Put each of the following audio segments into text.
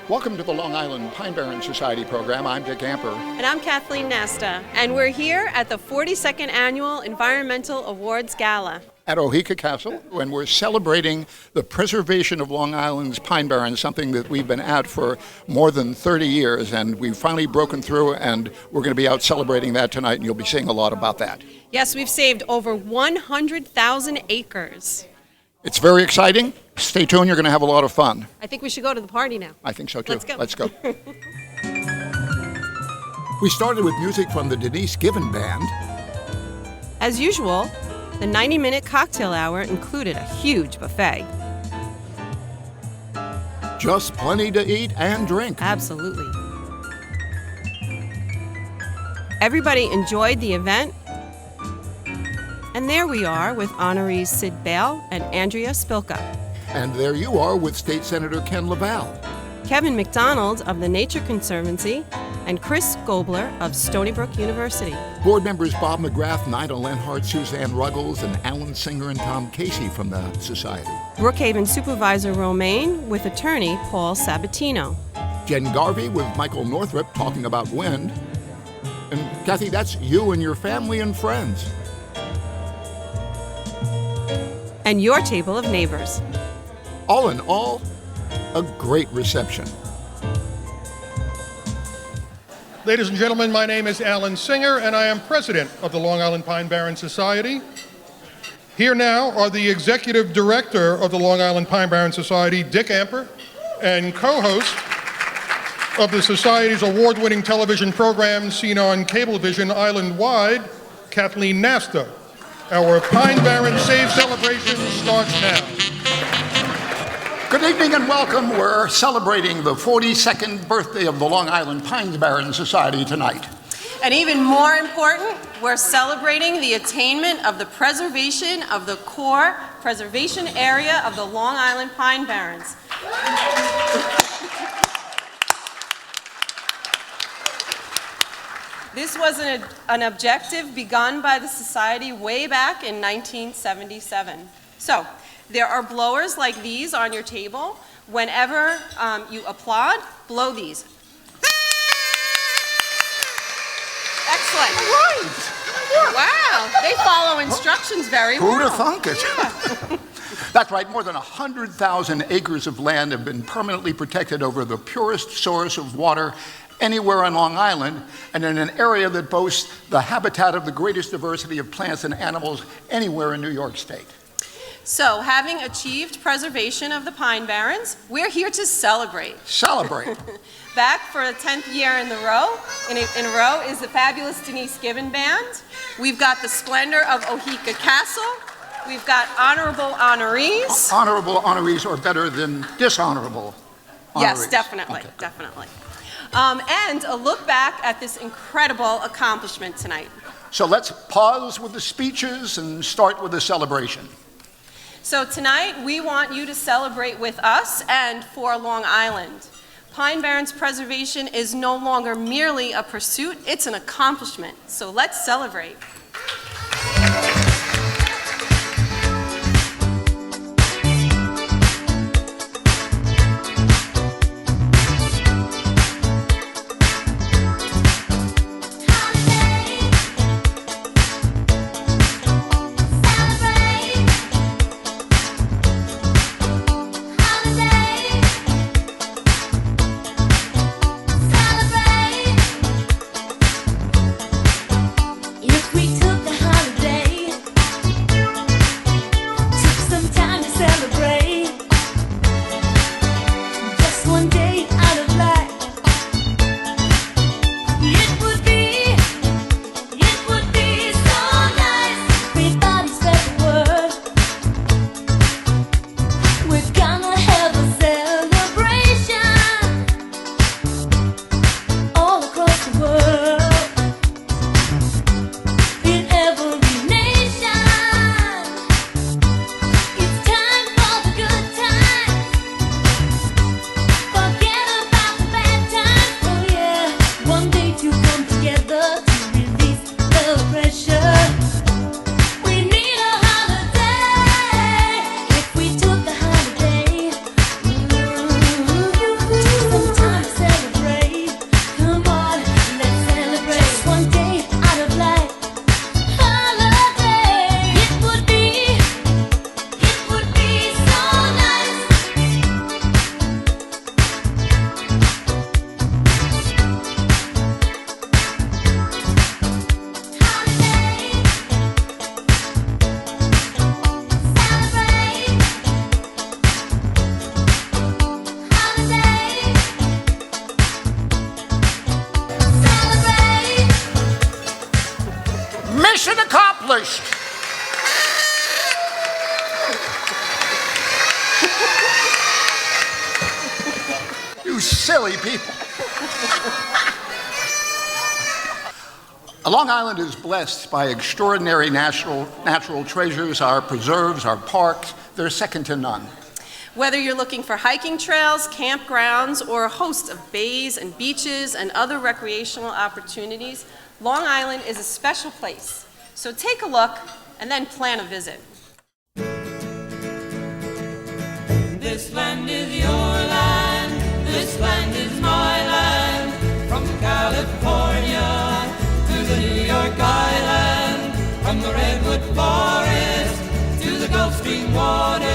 Welcome to the Long Island Pine Barrens Society program. I'm Dick Amper. And I'm Kathleen Nasta. And we're here at the 42nd Annual Environmental Awards Gala At Oheka Castle, and we're celebrating the preservation of Long Island's Pine Barrens, something that we've been at for more than 30 years, and we've finally broken through, and we're going to be out celebrating that tonight, and you'll be seeing a lot about that. Yes, we've saved over 100,000 acres. It's very exciting. Stay tuned, you're going to have a lot of fun. I think we should go to the party now. I think so too. Let's go. We started with music from the Denise Given Band. As usual, the 90-minute cocktail hour included a huge buffet. Just plenty to eat and drink. Absolutely. Everybody enjoyed the event. And there we are with honorees Sid Bale and Andrea Spilka. And there you are with State Senator Ken LaValle. Kevin McDonald of the Nature Conservancy, and Chris Gobler of Stony Brook University. Board members Bob McGrath, Nida Lenhart, Suzanne Ruggles, and Alan Singer and Tom Casey from the Society. Brookhaven Supervisor Romaine with attorney Paul Sabatino. Jen Garvey with Michael Northrup talking about wind. And Kathy, that's you and your family and friends. And your table of neighbors. All in all, a great reception. Ladies and gentlemen, my name is Alan Singer, and I am president of the Long Island Pine Barrens Society. Here now are the executive director of the Long Island Pine Barrens Society, Dick Amper, and co-host of the Society's award-winning television program seen on Cablevision island-wide, Kathleen Nasta. Our Pine Barrens Save celebration starts now. Good evening and welcome. We're celebrating the 42nd birthday of the Long Island Pine Barrens Society tonight. And even more important, we're celebrating the attainment of the preservation of the core preservation area of the Long Island Pine Barrens. This was an objective begun by the Society way back in 1977. So, there are blowers like these on your table. Whenever you applaud, blow these. Excellent. Right. Wow, they follow instructions very well. Who'd have thunk it? That's right, more than 100,000 acres of land have been permanently protected over the purest source of water anywhere on Long Island, and in an area that boasts the habitat of the greatest diversity of plants and animals anywhere in New York State. So, having achieved preservation of the Pine Barrens, we're here to celebrate. Celebrate. Back for the 10th year in a row is the fabulous Denise Given Band. We've got the splendor of Oheka Castle. We've got honorable honorees. Honorable honorees are better than dishonorable honorees. Yes, definitely, Okay, definitely. And a look back at this incredible accomplishment tonight. So let's pause with the speeches and start with the celebration. So tonight, we want you to celebrate with us and for Long Island. Pine Barrens preservation is no longer merely a pursuit, it's an accomplishment. So let's celebrate. If we accomplished. You silly people. Long Island is blessed by extraordinary natural treasures, our preserves, our parks. They're second to none. Whether you're looking for hiking trails, campgrounds, or a host of bays and beaches and other recreational opportunities, Long Island is a special place. So take a look and then plan a visit. This land is your land, this land is my land, from California to the New York Island, from the Redwood Forest to the Gulf Stream waters.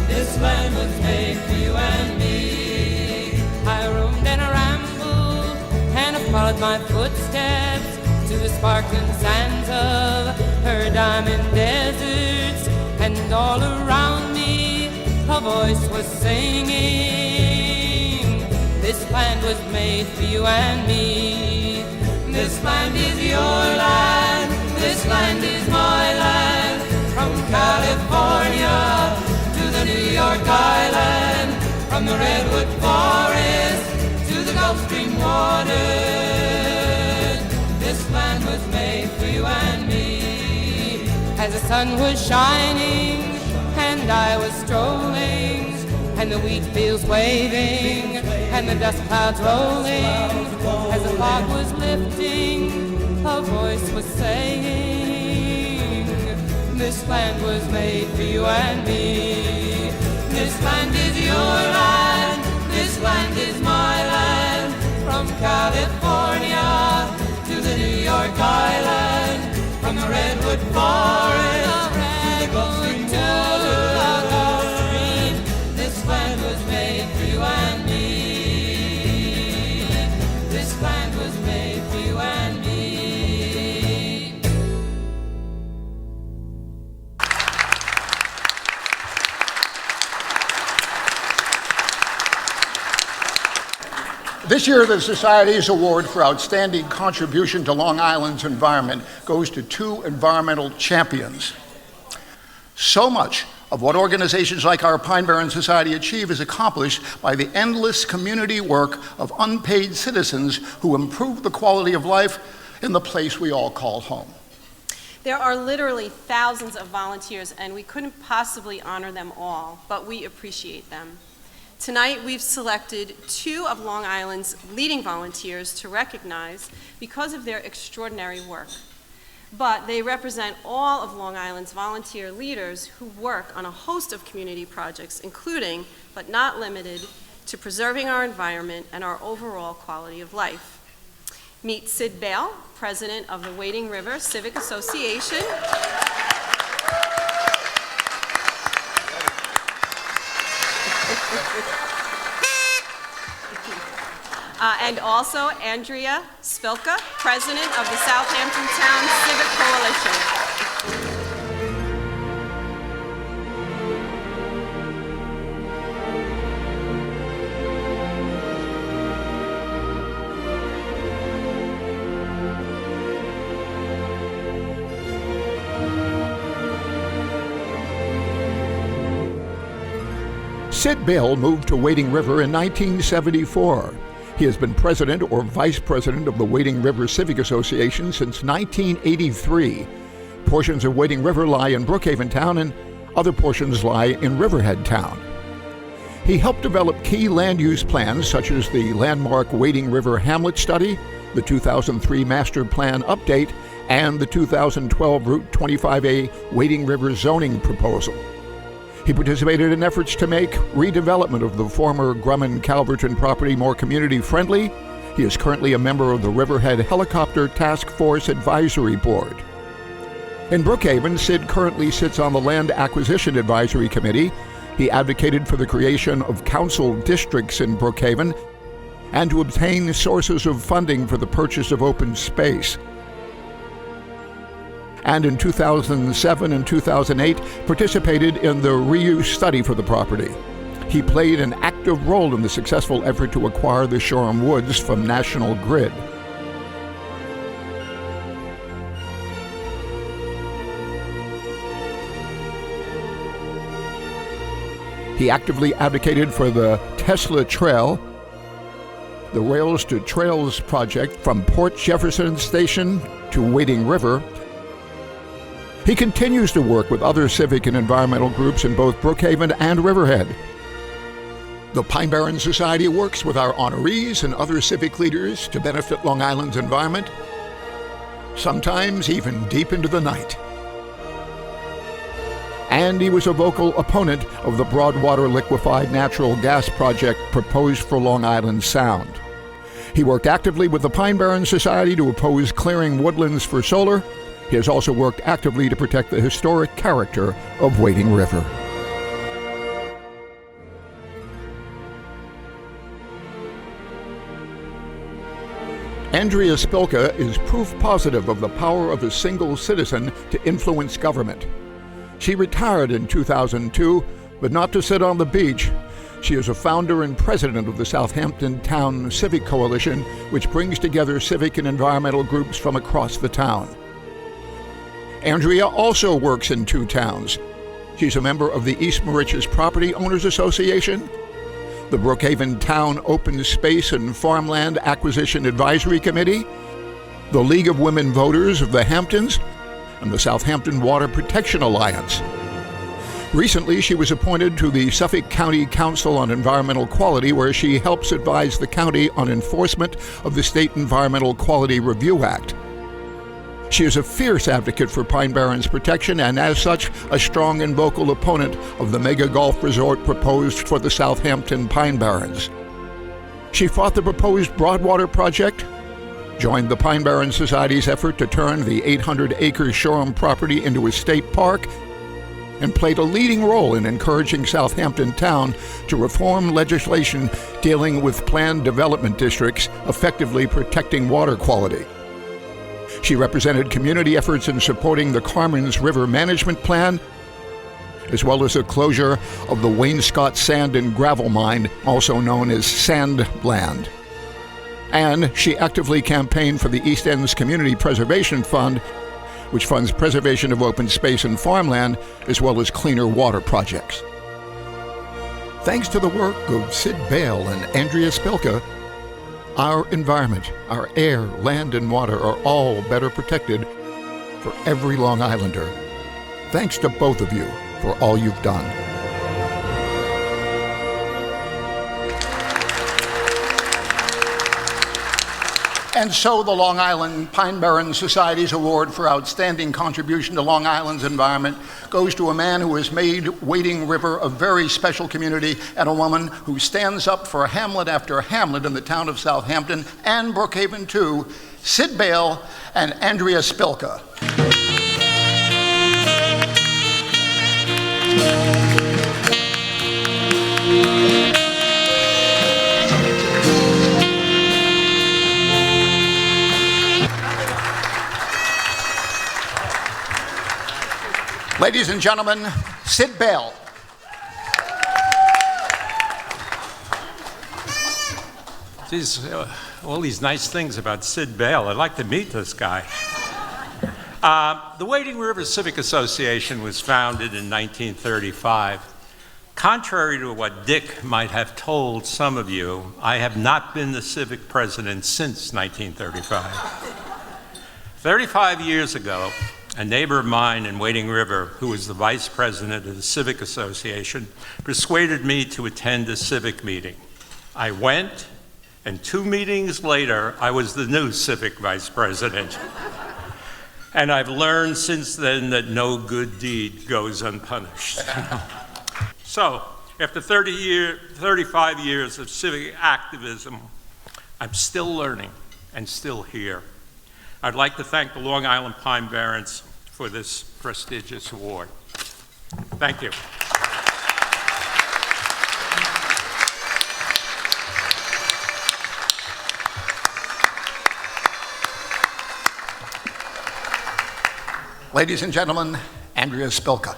This land was made for you and me. I roamed and I rambled and I followed my footsteps to the sparkling sands of her diamond deserts, and all around me a voice was singing, this land was made for you and me. This land is your land, this land is my land, from California to the New York Island, from the Redwood Forest to the Gulf Stream waters. This land was made for you and me. As the sun was shining and I was strolling, and the wheat fields waving and the dust clouds rolling, as the fog was lifting, a voice was saying, this land was made for you and me. This land is your land, this land is my land, from California to the New York Island, from the Redwood Forest to the Gulf Stream waters. This land was made for you and me. This land was made for you and me. This year, the Society's award for outstanding contribution to Long Island's environment goes to two environmental champions. So much of what organizations like our Pine Barrens Society achieve is accomplished by the endless community work of unpaid citizens who improve the quality of life in the place we all call home. There are literally thousands of volunteers, and we couldn't possibly honor them all, but we appreciate them. Tonight, we've selected two of Long Island's leading volunteers to recognize because of their extraordinary work. But they represent all of Long Island's volunteer leaders who work on a host of community projects, including, but not limited, to preserving our environment and our overall quality of life. Meet Sid Bale, president of the Wading River Civic Association. And also Andrea Spilka, president of the Southampton Town Civic Coalition. Sid Bale moved to Wading River in 1974. He has been president or vice president of the Wading River Civic Association since 1983. Portions of Wading River lie in Brookhaven Town and other portions lie in Riverhead Town. He helped develop key land use plans such as the landmark Wading River Hamlet Study, the 2003 Master Plan Update, and the 2012 Route 25A Wading River zoning proposal. He participated in efforts to make redevelopment of the former Grumman-Calverton property more community-friendly. He is currently a member of the Riverhead Helicopter Task Force Advisory Board. In Brookhaven, Sid currently sits on the Land Acquisition Advisory Committee. He advocated for the creation of council districts in Brookhaven and to obtain sources of funding for the purchase of open space. And in 2007 and 2008 participated in the reuse study for the property. He played an active role in the successful effort to acquire the Shoreham Woods from National Grid. He actively advocated for the Tesla Trail, the Rails to Trails project from Port Jefferson Station to Wading River. He continues to work with other civic and environmental groups in both Brookhaven and Riverhead. The Pine Barrens Society works with our honorees and other civic leaders to benefit Long Island's environment, sometimes even deep into the night. And he was a vocal opponent of the Broadwater liquefied natural gas project proposed for Long Island Sound. He worked actively with the Pine Barrens Society to oppose clearing woodlands for solar. He has also worked actively to protect the historic character of Wading River. Andrea Spilka is proof positive of the power of a single citizen to influence government. She retired in 2002, but not to sit on the beach. She is a founder and president of the Southampton Town Civic Coalition, which brings together civic and environmental groups from across the town. Andrea also works in two towns. She's a member of the East Moriches Property Owners Association, the Brookhaven Town Open Space and Farmland Acquisition Advisory Committee, the League of Women Voters of the Hamptons, and the Southampton Water Protection Alliance. Recently, she was appointed to the Suffolk County Council on Environmental Quality, where she helps advise the county on enforcement of the State Environmental Quality Review Act. She is a fierce advocate for Pine Barrens protection and, as such, a strong and vocal opponent of the mega golf resort proposed for the Southampton Pine Barrens. She fought the proposed Broadwater project, joined the Pine Barrens Society's effort to turn the 800-acre Shoreham property into a state park, and played a leading role in encouraging Southampton Town to reform legislation dealing with planned development districts, effectively protecting water quality. She represented community efforts in supporting the Carmen's River Management Plan, as well as the closure of the Wainscott Sand and Gravel Mine, also known as Sandland. And she actively campaigned for the East End's Community Preservation Fund, which funds preservation of open space and farmland, as well as cleaner water projects. Thanks to the work of Sid Bale and Andrea Spilka, our environment, our air, land, and water are all better protected for every Long Islander. Thanks to both of you for all you've done. And so the Long Island Pine Barrens Society's award for outstanding contribution to Long Island's environment goes to a man who has made Wading River a very special community, and a woman who stands up for hamlet after hamlet in the town of Southampton and Brookhaven too, Sid Bale and Andrea Spilka. Ladies and gentlemen, Sid Bale. Geez, all these nice things about Sid Bale. I'd like to meet this guy. The Wading River Civic Association was founded in 1935. Contrary to what Dick might have told some of you, I have not been the civic president since 1935. 35 years ago, a neighbor of mine in Wading River, who was the vice president of the Civic Association, persuaded me to attend a civic meeting. I went, and 2 meetings later, I was the new civic vice president. And I've learned since then that no good deed goes unpunished. So, after 35 years of civic activism, I'm still learning and still here. I'd like to thank the Long Island Pine Barrens for this prestigious award. Thank you. Ladies and gentlemen, Andrea Spilka.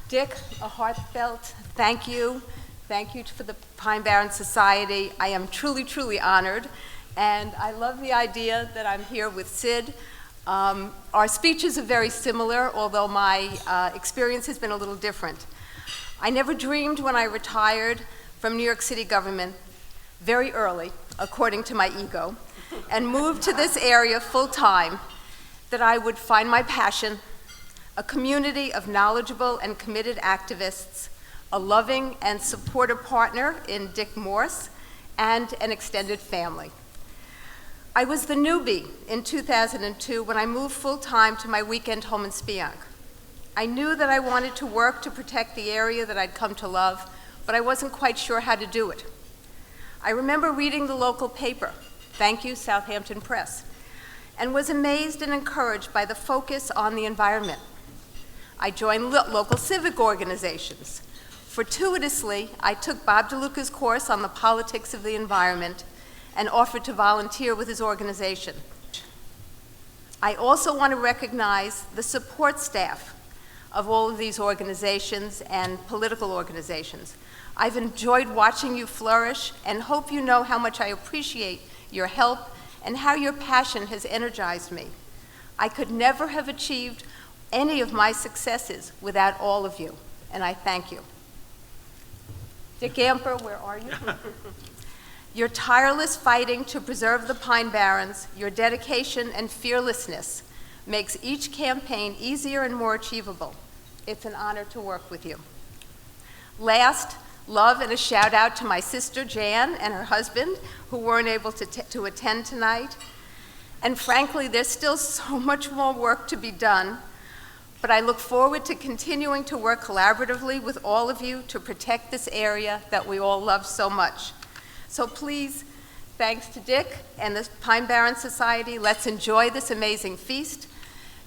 Dick, a heartfelt thank you. Thank you for the Pine Barrens Society. I am truly, truly honored And I love the idea that I'm here with Sid. Our speeches are very similar, although my experience has been a little different. I never dreamed when I retired from New York City government very early, according to my ego, and moved to this area full-time, that I would find my passion, a community of knowledgeable and committed activists, a loving and supportive partner in Dick Morse, and an extended family. I was the newbie in 2002 when I moved full-time to my weekend home in Spilka. I knew that I wanted to work to protect the area that I'd come to love, but I wasn't quite sure how to do it. I remember reading the local paper, thank you, Southampton Press, and was amazed and encouraged by the focus on the environment. I joined local civic organizations. Fortuitously, I took Bob DeLuca's course on the politics of the environment and offered to volunteer with his organization. I also want to recognize the support staff of all of these organizations and political organizations. I've enjoyed watching you flourish and hope you know how much I appreciate your help and how your passion has energized me. I could never have achieved any of my successes without all of you, and I thank you. Dick Amper, where are you? Your tireless fighting to preserve the Pine Barrens, your dedication and fearlessness makes each campaign easier and more achievable. It's an honor to work with you. Last, love and a shout out to my sister Jan and her husband who weren't able to attend tonight. And frankly, there's still so much more work to be done, but I look forward to continuing to work collaboratively with all of you to protect this area that we all love so much. So please, thanks to Dick and the Pine Barrens Society, let's enjoy this amazing feast,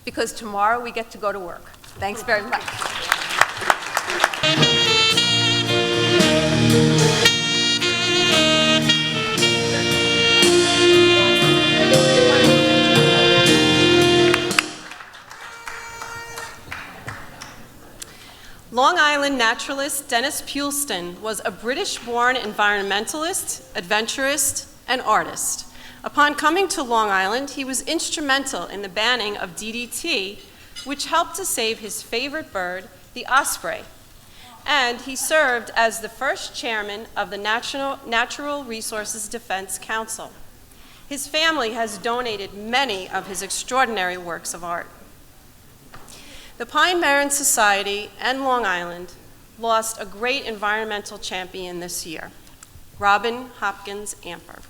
because tomorrow we get to go to work. Thanks very much. Long Island naturalist Dennis Puleston was a British-born environmentalist, adventurist, and artist. Upon coming to Long Island, he was instrumental in the banning of DDT, which helped to save his favorite bird, the osprey. And he served as the first chairman of the Natural Resources Defense Council. His family has donated many of his extraordinary works of art. The Pine Barrens Society and Long Island lost a great environmental champion this year, Robin Hopkins Amper.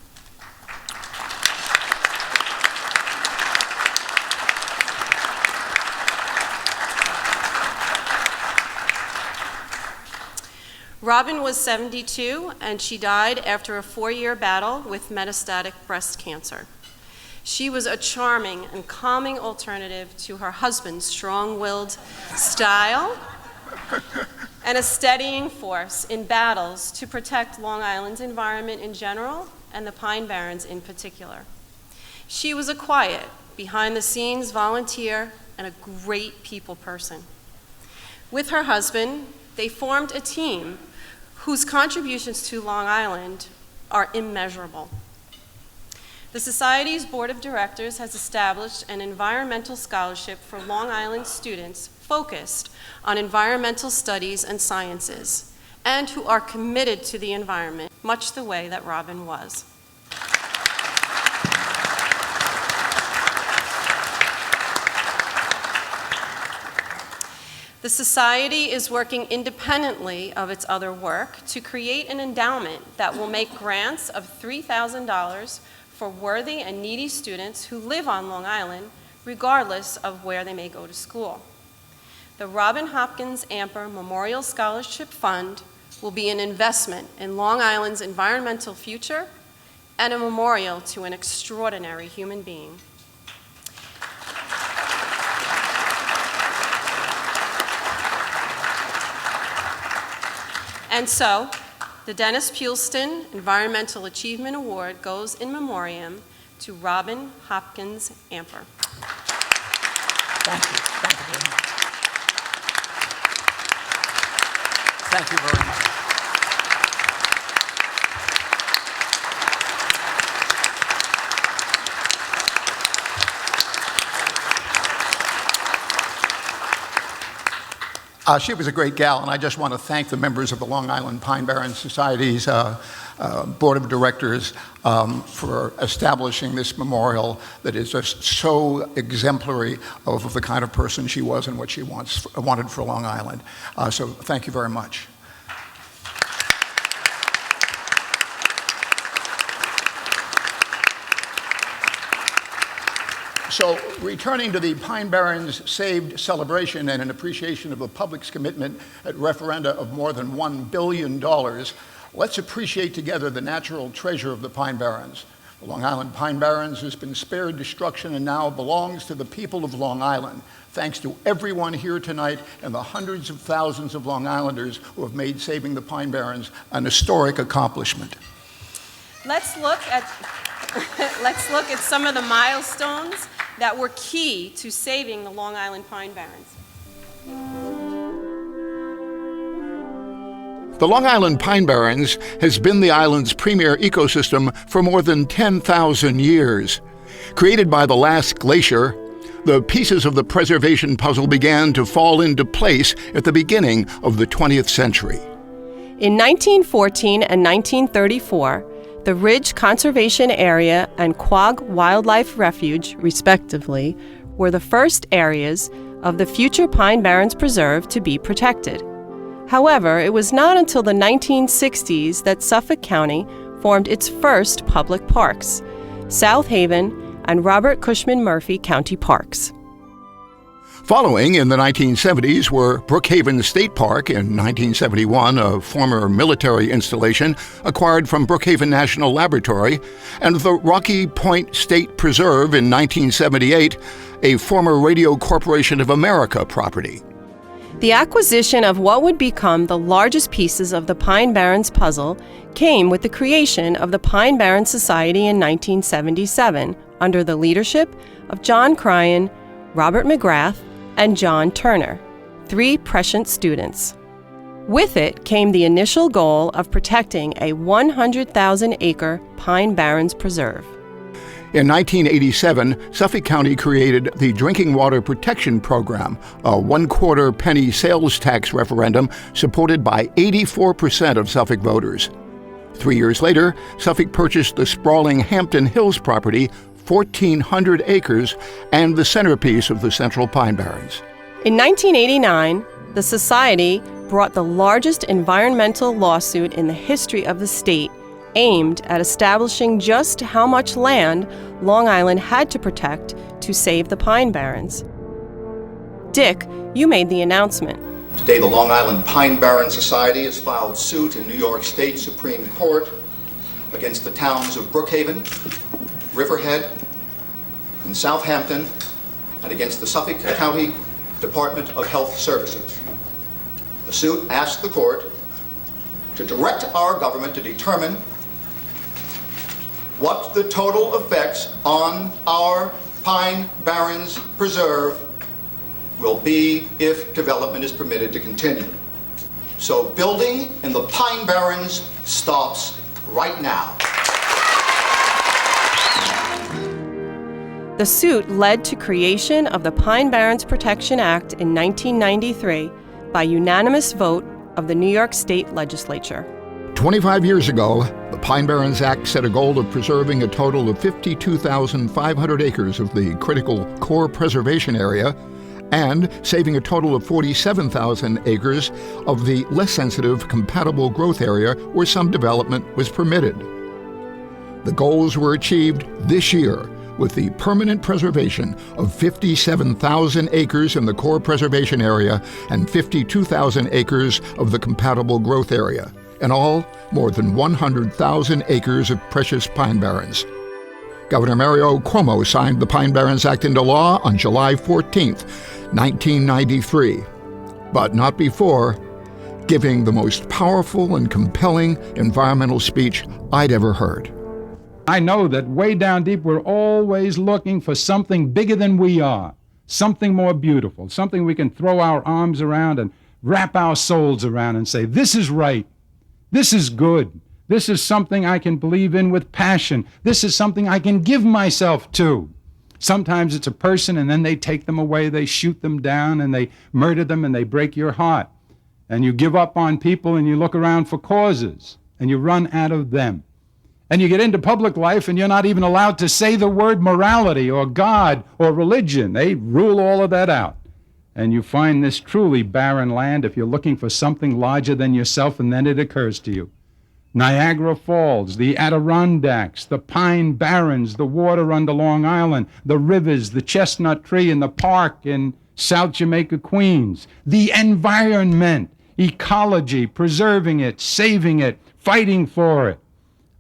Robin was 72, and she died after a 4-year battle with metastatic breast cancer. She was a charming and calming alternative to her husband's strong-willed style and a steadying force in battles to protect Long Island's environment in general and the Pine Barrens in particular. She was a quiet, behind-the-scenes volunteer and a great people person. With her husband, they formed a team whose contributions to Long Island are immeasurable. The Society's Board of Directors has established an environmental scholarship for Long Island students focused on environmental studies and sciences, and who are committed to the environment, much the way that Robin was. The Society is working independently of its other work to create an endowment that will make grants of $3,000 for worthy and needy students who live on Long Island, regardless of where they may go to school. The Robin Hopkins Amper Memorial Scholarship Fund will be an investment in Long Island's environmental future and a memorial to an extraordinary human being. And so, the Dennis Puleston Environmental Achievement Award goes in memoriam to Robin Hopkins Amper. Thank you. Thank you very much. Thank you very much. She was a great gal, and I just want to thank the members of the Long Island Pine Barrens Society's Board of Directors for establishing this memorial that is just so exemplary of the kind of person she was and what she wanted for Long Island. So thank you very much. So, returning to the Pine Barrens Saved celebration and in appreciation of the public's commitment at referenda of more than $1 billion, let's appreciate together the natural treasure of the Pine Barrens. The Long Island Pine Barrens has been spared destruction and now belongs to the people of Long Island. Thanks to everyone here tonight and the hundreds of thousands of Long Islanders who have made saving the Pine Barrens an historic accomplishment. Let's look at some of the milestones that were key to saving the Long Island Pine Barrens. The Long Island Pine Barrens has been the island's premier ecosystem for more than 10,000 years. Created by the last glacier, the pieces of the preservation puzzle began to fall into place at the beginning of the 20th century. In 1914 and 1934, the Ridge Conservation Area and Quogue Wildlife Refuge, respectively, were the first areas of the future Pine Barrens Preserve to be protected. However, it was not until the 1960s that Suffolk County formed its first public parks, South Haven and Robert Cushman Murphy County Parks. Following in the 1970s were Brookhaven State Park in 1971, a former military installation acquired from Brookhaven National Laboratory, and the Rocky Point State Preserve in 1978, a former Radio Corporation of America property. The acquisition of what would become the largest pieces of the Pine Barrens puzzle came with the creation of the Pine Barrens Society in 1977 under the leadership of John Cryan, Robert McGrath, and John Turner, 3 prescient students. With it came the initial goal of protecting a 100,000-acre Pine Barrens Preserve. In 1987, Suffolk County created the Drinking Water Protection Program, a 1/4 penny sales tax referendum supported by 84% of Suffolk voters. 3 years later, Suffolk purchased the sprawling Hampton Hills property, 1,400 acres, and the centerpiece of the Central Pine Barrens. In 1989, the Society brought the largest environmental lawsuit in the history of the state, aimed at establishing just how much land Long Island had to protect to save the Pine Barrens. Dick, you made the announcement. Today, the Long Island Pine Barrens Society has filed suit in New York State Supreme Court against the towns of Brookhaven, Riverhead, and Southampton, and against the Suffolk County Department of Health Services. The suit asks the court to direct our government to determine what the total effects on our Pine Barrens Preserve will be if development is permitted to continue. So building in the Pine Barrens stops right now. The suit led to creation of the Pine Barrens Protection Act in 1993 by unanimous vote of the New York State Legislature. 25 years ago, the Pine Barrens Act set a goal of preserving a total of 52,500 acres of the critical core preservation area and saving a total of 47,000 acres of the less sensitive compatible growth area where some development was permitted. The goals were achieved this year with the permanent preservation of 57,000 acres in the core preservation area and 52,000 acres of the compatible growth area. In all, more than 100,000 acres of precious Pine Barrens. Governor Mario Cuomo signed the Pine Barrens Act into law on July 14th, 1993, but not before giving the most powerful and compelling environmental speech I'd ever heard. I know that way down deep we're always looking for something bigger than we are, something more beautiful, something we can throw our arms around and wrap our souls around and say, this is right, this is good, this is something I can believe in with passion, this is something I can give myself to. Sometimes it's a person, and then they take them away, they shoot them down, and they murder them, and they break your heart. And you give up on people, and you look around for causes, and you run out of them. And you get into public life, and you're not even allowed to say the word morality or God or religion. They rule all of that out. And you find this truly barren land if you're looking for something larger than yourself, and then it occurs to you. Niagara Falls, the Adirondacks, the Pine Barrens, the water under Long Island, the rivers, the chestnut tree, and the park in South Jamaica, Queens. The environment, ecology, preserving it, saving it, fighting for it.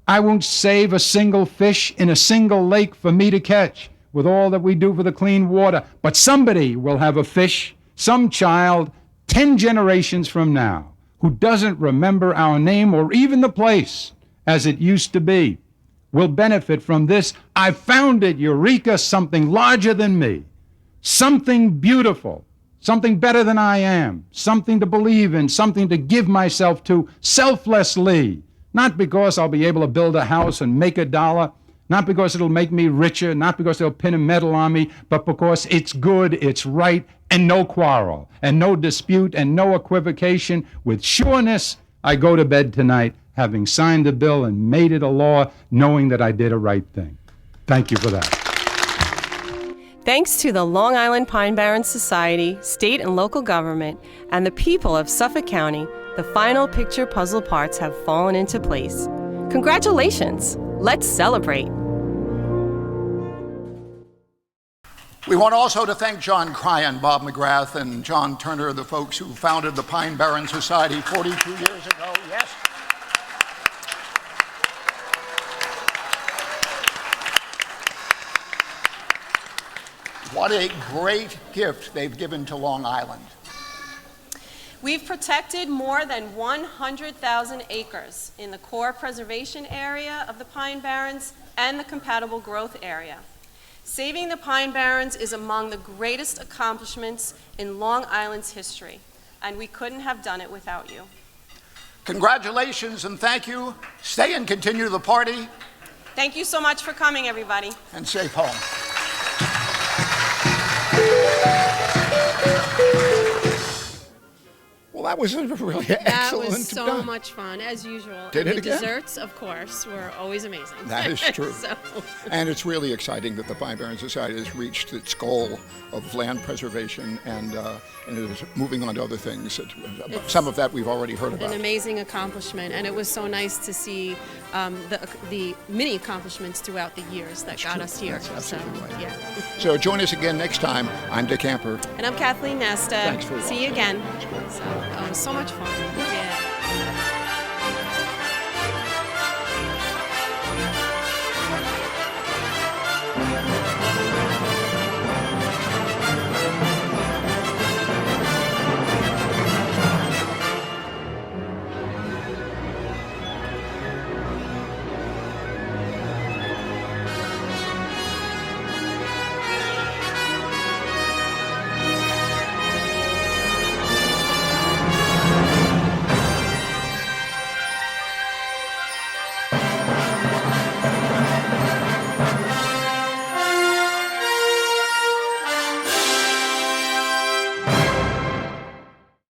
I won't save a single fish in a single lake for me to catch with all that we do for the clean water, but somebody will have a fish, some child, 10 generations from now, who doesn't remember our name or even the place as it used to be, will benefit from this. I found it, Eureka, something larger than me, something beautiful, something better than I am, something to believe in, something to give myself to selflessly, not because I'll be able to build a house and make $1, not because it'll make me richer, not because they'll pin a medal on me, but because it's good, it's right, and no quarrel, and no dispute, and no equivocation. With sureness, I go to bed tonight, having signed the bill and made it a law, knowing that I did a right thing. Thank you for that. Thanks to the Long Island Pine Barrens Society, state and local government, and the people of Suffolk County, the final picture puzzle parts have fallen into place. Congratulations! Let's celebrate. We want also to thank John Cryan, Bob McGrath, and John Turner, the folks who founded the Pine Barrens Society 42 years ago. Yes. What a great gift they've given to Long Island. We've protected more than 100,000 acres in the core preservation area of the Pine Barrens and the compatible growth area. Saving the Pine Barrens is among the greatest accomplishments in Long Island's history, and we couldn't have done it without you. Congratulations and thank you. Stay and continue the party. Thank you so much for coming, everybody. And safe home. Well, that was really excellent. That was so much fun, as usual. Did and it the again? Desserts, of course, were always amazing. That is true. So. And it's really exciting that the Pine Barrens Society has reached its goal of land preservation and is moving on to other things. Some of that we've already heard about. An amazing accomplishment, and it was so nice to see the many accomplishments throughout the years that got us here. That's absolutely right. Yeah. So join us again next time. I'm Dick Camper. And I'm Kathleen Nesta. Thanks for See you watching. again. So much fun. Yeah.